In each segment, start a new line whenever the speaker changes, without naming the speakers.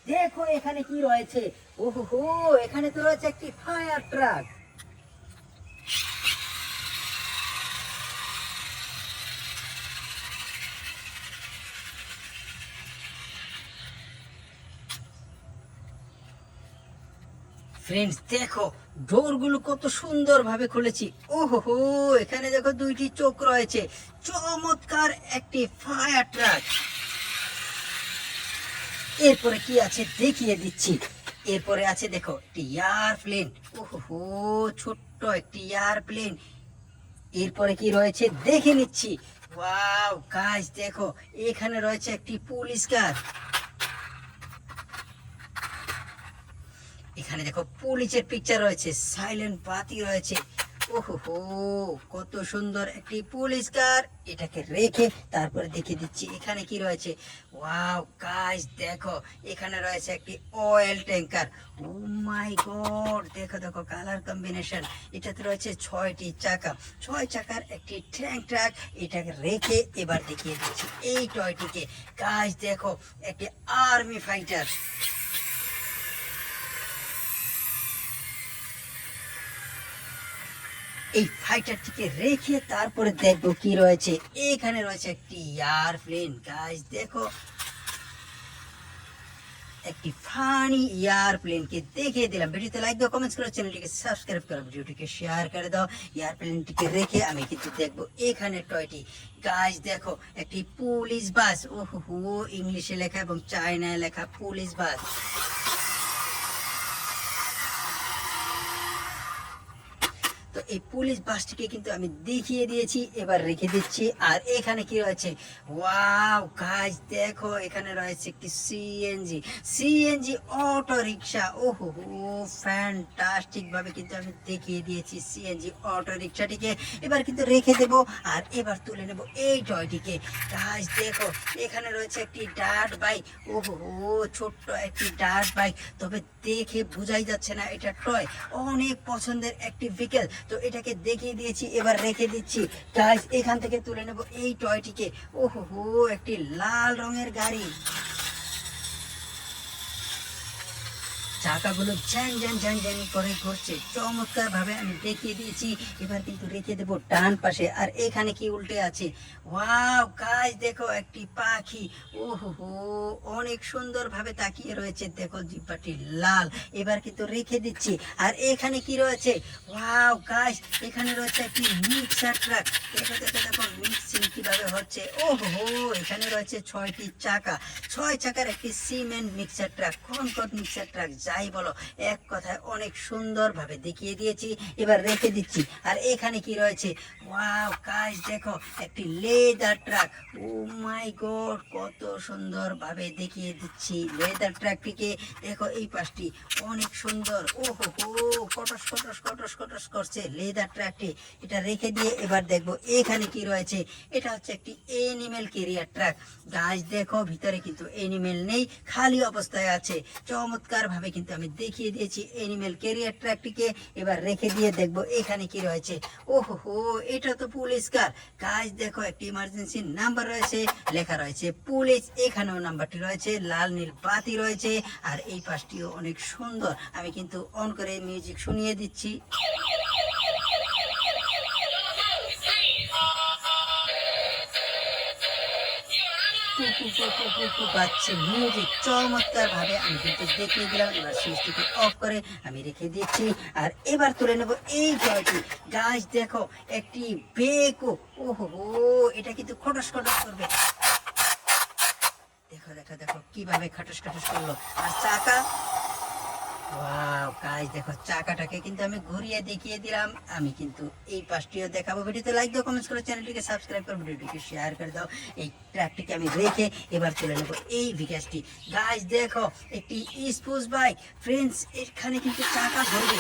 দেখো এখানে কি রয়েছে। ওহো, এখানে তো রয়েছে একটি ফায়ার ট্রাক। ফ্রেন্ডস দেখো, ডোরগুলো কত সুন্দর ভাবে খুলেছি। ওহো, এখানে দেখো দুইটি চোখ রয়েছে। চমৎকার একটি ফায়ার ট্রাক। এরপরে কি আছে দেখিয়ে দিচ্ছি। এরপরে আছে দেখো একটি এয়ারপ্লেন। ওহো, ছোট্ট একটি এয়ারপ্লেন। এরপরে কি রয়েছে দেখে নিচ্ছি। ওয়াও গাইস দেখো, এখানে রয়েছে একটি পুলিশ কার। এখানে দেখো পুলিশের পিকচার রয়েছে, সাইলেন্ট বাতি রয়েছে। ওহো, কত সুন্দর একটি পুলিশ কার। এটাকে রেখে তারপরে দেখে দিচ্ছি এখানে কি রয়েছে। ওয়াও গাইস দেখো, এখানে রয়েছে একটি oil tanker. O my god, দেখো দেখো কালার কম্বিনেশন। এটাতে রয়েছে 6টি চাকা, 6 চাকার একটি ট্যাঙ্ক ট্রাক। এটাকে রেখে এবার দেখিয়ে দিচ্ছি এই টয়টিকে। গাইস দেখো, একটি আর্মি ফাইটার। এই ফাইটারটিকে রেখে তারপরে দেখবো কি রয়েছে। এখানে রয়েছে একটি এয়ারপ্লেন। গাইস দেখো, একটি ফানি এয়ারপ্লেনকে দেখিয়ে দিলাম। ভিডিওতে লাইক দাও, কমেন্টস করো, চ্যানেলটিকে সাবস্ক্রাইব করো, ভিডিওটিকে শেয়ার করে দাও। এয়ারপ্লেনটিকে রেখে আমি কিন্তু দেখবো এখানে টয়টি। গাইস দেখো, একটি পুলিশ বাস। ওহো, ইংলিশে লেখা এবং চায়নায় লেখা পুলিশ বাস। তো এই পুলিশ বাসটিকে কিন্তু আমি দেখিয়ে দিয়েছি, এবার রেখে দিচ্ছি। আর এখানে কি রয়েছে, ওয়াও গাইস দেখো, এখানে রয়েছে একটি সিএনজি, সিএনজি অটো রিক্সা। ওহো, ফ্যান্টাস্টিক ভাবে কিন্তু আমি দেখিয়ে দিয়েছি সিএনজি অটো রিক্সাটিকে। এবার কিন্তু রেখে দেব আর এবার তুলে নেব এই টয়টিকে। গাইস দেখো, এখানে রয়েছে একটি ডার্ট বাইক। ওহো, ছোট্ট একটি ডার্ট বাইক, তবে দেখে বোঝাই যাচ্ছে না এটা টয়। অনেক পছন্দের একটি ভেহিকেল। তো এটাকে দেখিয়ে দিয়েছি, এবার রেখে দিচ্ছি। গাইস এখান থেকে তুলে নেব এই টয়টিকে। ওহো, একটি লাল রঙের গাড়ি। চাকাগুলো ঝ্যান ঝ্যান ঝ্যান ঝ্যান করে ঘুরছে, চমৎকার ভাবে আমি দেখিয়ে দিয়েছি। এবার কিন্তু রেখে দেবো ডান পাশে। আর এখানে কি উল্টে আছে, ওয়াও গাইস দেখো, একটি পাখি। ওহো, অনেক সুন্দর ভাবে তাকিয়ে রয়েছে, দেখো জিহ্বাটি লাল। এবার কিন্তু রেখে দিচ্ছি। আর এখানে কি রয়েছে, ওয়াও গাইস, এখানে রয়েছে একটি মিক্সার ট্রাক। দেখো দেখো দেখো মিক্সিং কিভাবে হচ্ছে। ওহো, এখানে রয়েছে 6টি চাকা, 6 চাকার একটি cement mixer truck, কনকট mixer truck যাই বলো, এক কথায় অনেক সুন্দর ভাবে দেখিয়ে দিয়েছি। এবার রেখে দিচ্ছি। আর এখানে কি রয়েছে, ওয়াও গাইস দেখো, একটি leather truck. O my god, কত সুন্দর ভাবে দেখিয়ে দিচ্ছি লেদার ট্রাকটিকে। দেখো এই পাশটি অনেক সুন্দর। ওহো, কটস কটস কটস কটস করছে লেদার ট্রাকটি। এটা রেখে দিয়ে এবার দেখবো এখানে কি রয়েছে। এটা হচ্ছে একটি এনিমেল ক্যারিয়ার ট্রাক। গাইস দেখো, ভিতরে কিন্তু এনিমেল নেই, খালি অবস্থায় আছে। চমৎকার ভাবে কিন্তু আমি দেখিয়ে দিয়েছি এনিমেল ক্যারিয়ার ট্রাকটিকে। এবার রেখে দিয়ে দেখবো এখানে কি রয়েছে। ওহো, এটা তো পুলিশ কার। গাইস দেখো, একটি ইমার্জেন্সি নাম্বার রয়েছে, লেখা রয়েছে পুলিশ। এখানেও নাম্বারটি রয়েছে, লাল নীল বাতি রয়েছে। আর এই পাশটিও অনেক সুন্দর। আমি কিন্তু অন করে মিউজিক শুনিয়ে দিচ্ছি। বাজছে মিউজিক, চমৎকার ভাবে আমি কিন্তু দেখিয়ে দিলাম। এবার সুইচটিকে অফ করে আমি রেখে দিচ্ছি। আর এবার তুলে নেব এই জয়টি। গাইস দেখো, একটি বেকো। ওহো, এটা কিন্তু খটস খটস করবে। দেখো দেখো দেখো কিভাবে খটস খটস করলো। আর চাকা, ওয়াও গাইস দেখো, চাকাটাকে কিন্তু আমি ঘুরিয়ে দেখিয়ে দিলাম। আমি কিন্তু এই পাশটিও দেখাবো। ভিডিওতে লাইক দাও, কমেন্টস করো, চ্যানেলটিকে সাবস্ক্রাইব করো, ভিডিওটিকে শেয়ার করে দাও। এই ট্র্যাকটিকে আমি রেখে এবার তুলে নেবো এই বিকাশটি। গাইস দেখো, একটি স্পোর্টস বাইক। ফ্রেন্ডস এখানে কিন্তু চাকা ধরবে।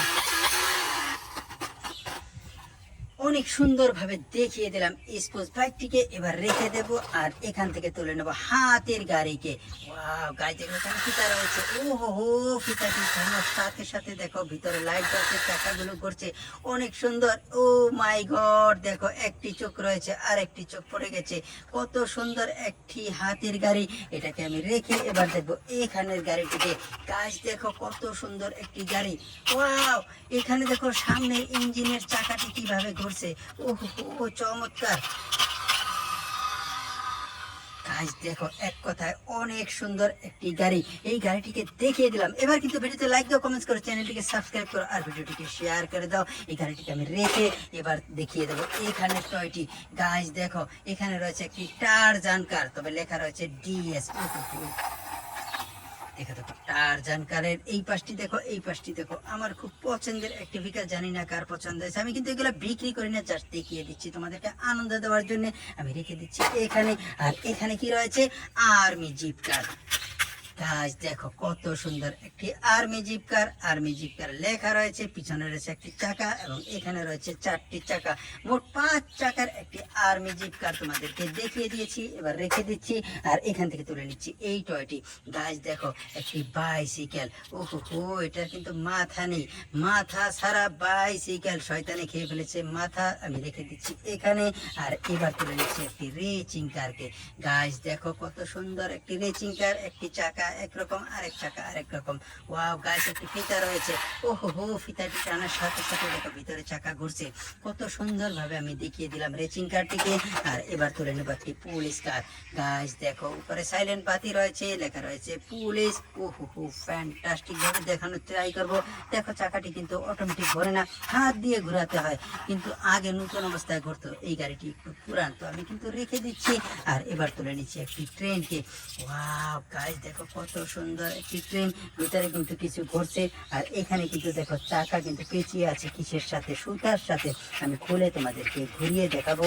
অনেক সুন্দরভাবে দেখিয়ে দিলাম স্পোর্টস বাইকটিকে। এবার রেখে দেব আর এখান থেকে তুলে নেব হাতের গাড়িকে। ওয়াও গাড়ি দেখো এখানে ফিতা রয়েছে। ও হো হো, ফিতাটি ঘোরানোর সাথে সাথে দেখো ভিতরে লাইট জ্বলছে, চাকাগুলো ঘুরছে, অনেক সুন্দর। ও মাই গড, দেখো একটি চোখ রয়েছে আর একটি চোখ পড়ে গেছে। কত সুন্দর একটি হাতের গাড়ি। এটাকে আমি রেখে এবার দেখবো এখানের গাড়িটিকে। গাছ দেখো কত সুন্দর একটি গাড়ি। ওয়াও, এখানে দেখো সামনে ইঞ্জিনের চাকাটি কিভাবে ঘুরছে। ও চমৎকার। গাইস দেখো এক কথায় অনেক সুন্দর একটি গাড়ি। এই গাড়িটিকে দেখিয়ে দিলাম। এবার কিন্তু ভিডিওতে লাইক দাও, কমেন্টস করো, চ্যানেলটিকে সাবস্ক্রাইব করো আর ভিডিওটিকে শেয়ার করে দাও। এই গাড়িটিকে আমি রেখে এবার দেখিয়ে দেবো এখানে টয়টি। গাইস দেখো এখানে রয়েছে একটি টারজান কার, তবে লেখা রয়েছে ডিএস। দেখো দেখো টারজান কারের এই পাশটি দেখো, এই পাশটি দেখো। আমার খুব পছন্দের একটি ভেহিকল, জানি না কার পছন্দ হয়েছে। আমি কিন্তু এগুলো বিক্রি করি না, জাস্ট দেখিয়ে দিচ্ছি তোমাদেরকে আনন্দ দেওয়ার জন্য। আমি রেখে দিচ্ছি এখানে। আর এখানে কি রয়েছে, আর্মি জিপ কার। গাইস দেখো কত সুন্দর একটি আর্মি জিপ কার। আর্মি জিপ কার লেখা রয়েছে, পিছনে রয়েছে একটি চাকা এবং এখানে রয়েছে 4টি চাকা। মোট 5 চাকার একটি আর্মি জিপ কার তোমাদেরকে দেখিয়ে দিয়েছি। এবার রেখে দিচ্ছি আর এখান থেকে তুলে নিচ্ছি এই টয়টি। গাইস দেখো একটি বাইসাইকেল। ওহো হো, এটার কিন্তু মাথা নেই, মাথা সারা বাইসাইকেল। শয়তানে খেয়ে ফেলেছে মাথা। আমি রেখে দিচ্ছি এখানে। আর এবার তুলে নিচ্ছি একটি রেচিং কারকে। গাইস দেখো কত সুন্দর একটি রেচিং কার। একটি চাকা একরকম, আরেক চাকা আরেক রকম। ওয়াও গাইস একটি ফিতা রয়েছে। ওহো হো, ফিতাটি টানার সাথে সাথে দেখো ভিতরে চাকা ঘুরছে। কত সুন্দর ভাবে আমি দেখিয়ে দিলাম রেচিং কারটিকে। আর এবার তুলে নেব একটি পুলিশ কার। গাইস দেখো উপরে সাইলেন্ট বাতি রয়েছে, লেখা রয়েছে পুলিশ। ওহো হো, ফ্যান্টাস্টিক ভাবে দেখানোর ট্রাই করব। দেখো চাকাটি কিন্তু অটোমেটিক ঘোরে না, হাত দিয়ে ঘোরাতে হয়, কিন্তু আগে নতুন অবস্থায় ঘুরতো। এই গাড়িটি একটু পুরান, তো আমি কিন্তু রেখে দিচ্ছি। আর এবার তুলে নিচ্ছি একটি ট্রেনকে। ওয়াও গাইস দেখো কত সুন্দর একটি ট্রেন, ভিতরে কিন্তু কিছু ঘুরছে। আর এখানে কিন্তু দেখো চাকা কিন্তু পেঁচিয়ে আছে কিসের সাথে, সুতার সাথে। আমি খুলে তোমাদেরকে ঘুরিয়ে দেখাবো।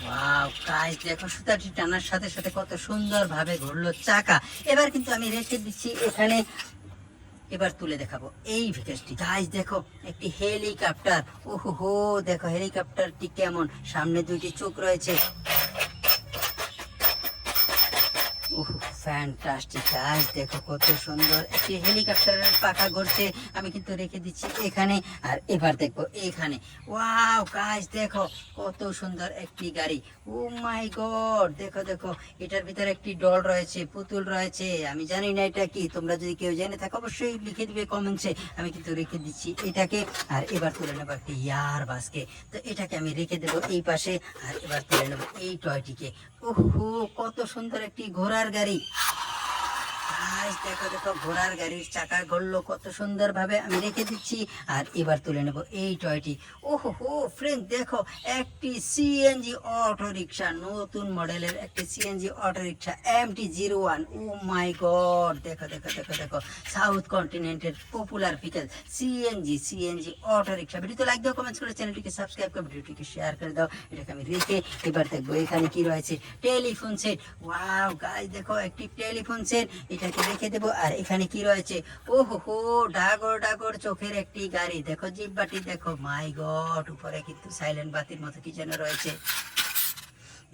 ওয়াও গাইস দেখো সুতাটি টানার সাথে সাথে কত সুন্দর ভাবে ঘুরলো চাকা। এবার কিন্তু আমি রেখে দিচ্ছি এখানে। এবার তুলে দেখাবো এই ভিকেসটি। গাইস দেখো একটি হেলিকপ্টার। ওহো হো, দেখো হেলিকপ্টারটি কেমন, সামনে 2টি চোখ রয়েছে। ফ্যান্টাস্টিক গাইস দেখো কত সুন্দর একটি হেলিকপ্টারের পাখা ঘুরছে। আমি কিন্তু রেখে দিচ্ছি এখানে। আর এবার দেখবো এখানে। ওয়াও গাইস দেখো কত সুন্দর একটি গাড়ি। ও মাই গড, দেখো দেখো এটার ভিতরে একটি ডল রয়েছে, পুতুল রয়েছে। আমি জানি না এটা কি, তোমরা যদি কেউ জেনে থাকো অবশ্যই লিখে দিবে কমেন্টসে। আমি কিন্তু রেখে দিচ্ছি এটাকে। আর এবার তুলে নেবো একটি ইয়ার বাসকে। তো এটাকে আমি রেখে দেবো এই পাশে। আর এবার তুলে নেবো এই টয়টিকে। ওহো কত সুন্দর একটি ঘোড়ার গাড়ি। গাইস দেখো দেখো ঘোড়ার গাড়ির চাকা ঘুরলো কত সুন্দর ভাবে। আমি রেখে দিচ্ছি। আর এবার তুলে নেব এই টয়টি। ওহো হো ফ্রেন্ড দেখো একটি সিএনজি অটো রিক্সা, নতুন মডেলের একটি CNG auto rickshaw MT-01। Oh my god, দেখো দেখো দেখো দেখো সাউথ কন্টিনেন্টের popular vehicle CNG auto rickshaw. ভিডিওতে লাইক দাও, কমেন্টস করে, চ্যানেলটিকে সাবস্ক্রাইব করে ভিডিওটিকে শেয়ার করে দাও। এটাকে আমি রেখে এবার দেখবো এখানে কি রয়েছে। Telephone set. ওয়াও গাইস দেখো একটি টেলিফোন সেট, এটাকে রেখে দেবো। আর এখানে কি রয়েছে, ওহো হো ডাগর ডাগর চোখের একটি গাড়ি। দেখো জিব্বাটি দেখো, মাই গড, উপরে কিন্তু সাইলেন্ট বাতির মতো কি যেন রয়েছে।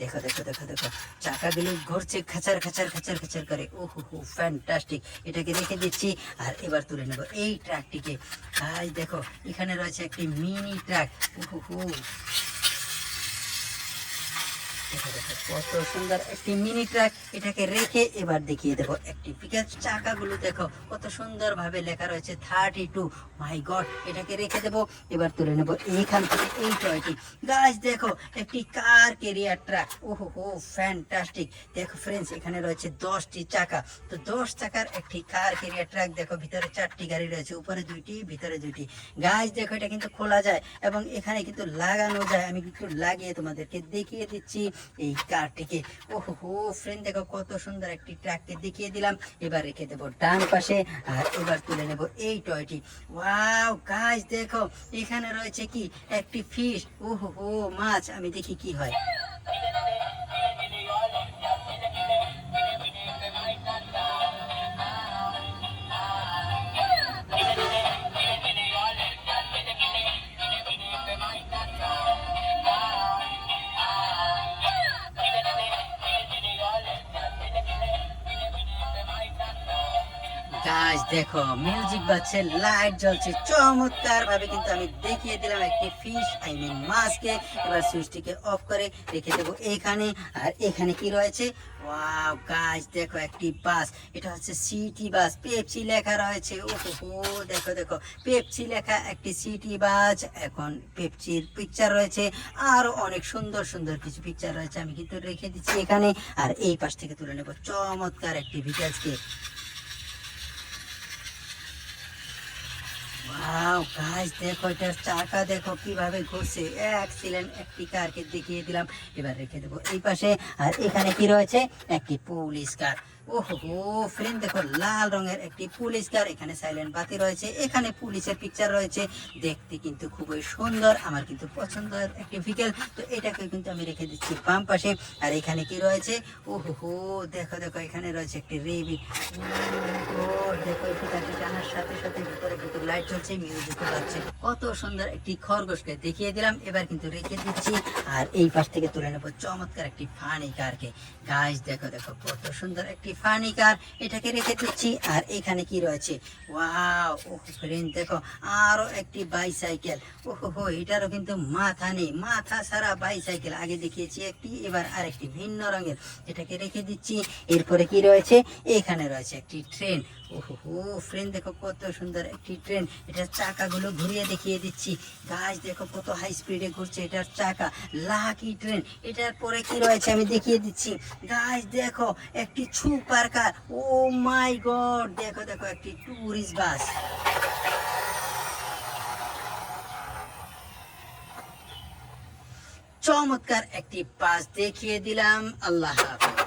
দেখো দেখো দেখো দেখো চাকাগুলো ঘুরছে খাচার খাচার খাচার খাচার করে। ওহো হো ফ্যান্টাস্টিক, এটাকে রেখে দিচ্ছি। আর এবার তুলে নেবো এই ট্রাকটিকে। গাইস দেখো এখানে রয়েছে একটি মিনি ট্রাক। ওহো হো দেখো দেখো কত সুন্দর একটি মিনি ট্রাক। এটাকে রেখে এবার দেখিয়ে দেবো একটি পিকআপ। চাকাগুলো দেখো কত সুন্দর ভাবে লেখা রয়েছে 32। মাই গড, এটাকে রেখে দেবো। এবার তুলে নেবো এইখান থেকে এই টয়টি। গাইস দেখো একটি কার ক্যারিয়ার ট্রাক। ওহো হো ফ্যান্টাস্টিক। দেখো ফ্রেন্ডস এখানে রয়েছে 10টি চাকা। তো 10 চাকার একটি কার ক্যারিয়ার ট্রাক। দেখো ভিতরে 4টি গাড়ি রয়েছে, উপরে 2টি, ভিতরে 2টি। গাইস দেখো এটা কিন্তু খোলা যায় এবং এখানে কিন্তু লাগানো যায়। আমি কিন্তু লাগিয়ে তোমাদেরকে দেখিয়ে দিচ্ছি এই কারটিকে। ওহো হো ফ্রেন্ড দেখো কত সুন্দর একটি ট্রাককে দেখিয়ে দিলাম। এবার রেখে দেবো ডান পাশে। আর এবার তুলে নেব এই টয়টি। ওয়াও গাইস দেখো এখানে রয়েছে কি, একটি ফিশ। ওহো হো মাছ। আমি দেখি কি হয়। গাইস দেখো মিউজিক বাজছে, লাইট জ্বলছে, চমৎকার ভাবে কিন্তু আমি দেখিয়ে দিলাম একটি ফিশ মাছকে। এবার সুইচটিকে অফ করে রেখে দেবো এখানে। আর এখানে কি রয়েছে, ওয়াও গাইস দেখো একটি বাস, এটা হচ্ছে সিটি বাস, পেপসি লেখা রয়েছে। ওহো দেখো দেখো পেপসি লেখা একটি সিটি বাস। এখন পেপসির পিকচার রয়েছে, আরো অনেক সুন্দর সুন্দর কিছু পিকচার রয়েছে, আমি কিন্তু রেখে দিচ্ছি এখানে। আর এই পাশ থেকে তুলে নেবো চমৎকার একটি ডিটেইলসকে। ওয়াও গাইস দেখো এটার চাকা দেখো কিভাবে ঘুরছে, এক্সিলেন্ট একটি কারকে দেখিয়ে দিলাম। এবার রেখে দেবো এই পাশে। আর এখানে কি রয়েছে, একটি পুলিশ কার। ওহো ফ্রেন্ড দেখো লাল রঙের একটি পুলিশ কার, এখানে সাইলেন্ট বাতি রয়েছে, এখানে পুলিশের পিকচার রয়েছে, দেখতে কিন্তু খুবই সুন্দর, আমার কিন্তু পছন্দের একটি ভেহিকেল। তো এটাকে কিন্তু আমি রেখে দিচ্ছি বাম পাশে। আর এখানে কি রয়েছে, ওহো দেখো দেখো এখানে রয়েছে একটি রেবিট। দেখো ফিতাটি টানার সাথে সাথে ভিতরে কিন্তু লাইট জ্বলছে, মিউজিক বাজছে, কত সুন্দর একটি খরগোশকে দেখিয়ে দিলাম। এবার কিন্তু রেখে দিচ্ছি। আর এই পাশ থেকে তুলে নেবো চমৎকার একটি ফানি কারকে। গাইস দেখো দেখো কত সুন্দর একটি ফানি কার, এটাকে রেখে দিচ্ছি। আর এখানে কি রয়েছে, ওয়াও ওহ ফ্রেন্ড দেখো আরো একটি বাইসাইকেল। ওহো এটারও কিন্তু মাথা নেই, মাথা ছাড়া বাইসাইকেল, আগে দেখিয়েছি একটি, এবার আরেকটি ভিন্ন রঙের, এটাকে রেখে দিচ্ছি। এরপরে কি রয়েছে, এখানে রয়েছে একটি ট্রেন। ওহো ফ্রেন্ড দেখো কত সুন্দর একটি ট্রেন, এটার চাকাগুলো ঘুরিয়ে দেখিয়ে দিচ্ছি। গাছ দেখো কত হাই স্পিডে ঘুরছে এটার চাকা, লাকি ট্রেন। এটার পরে কি রয়েছে আমি দেখিয়ে দিচ্ছি। গাছ দেখো একটি super car, O my god দেখো দেখো একটি টুরিস্ট বাস। চমৎকার একটি বাস দেখিয়ে দিলাম। আল্লাহ হাফেজ।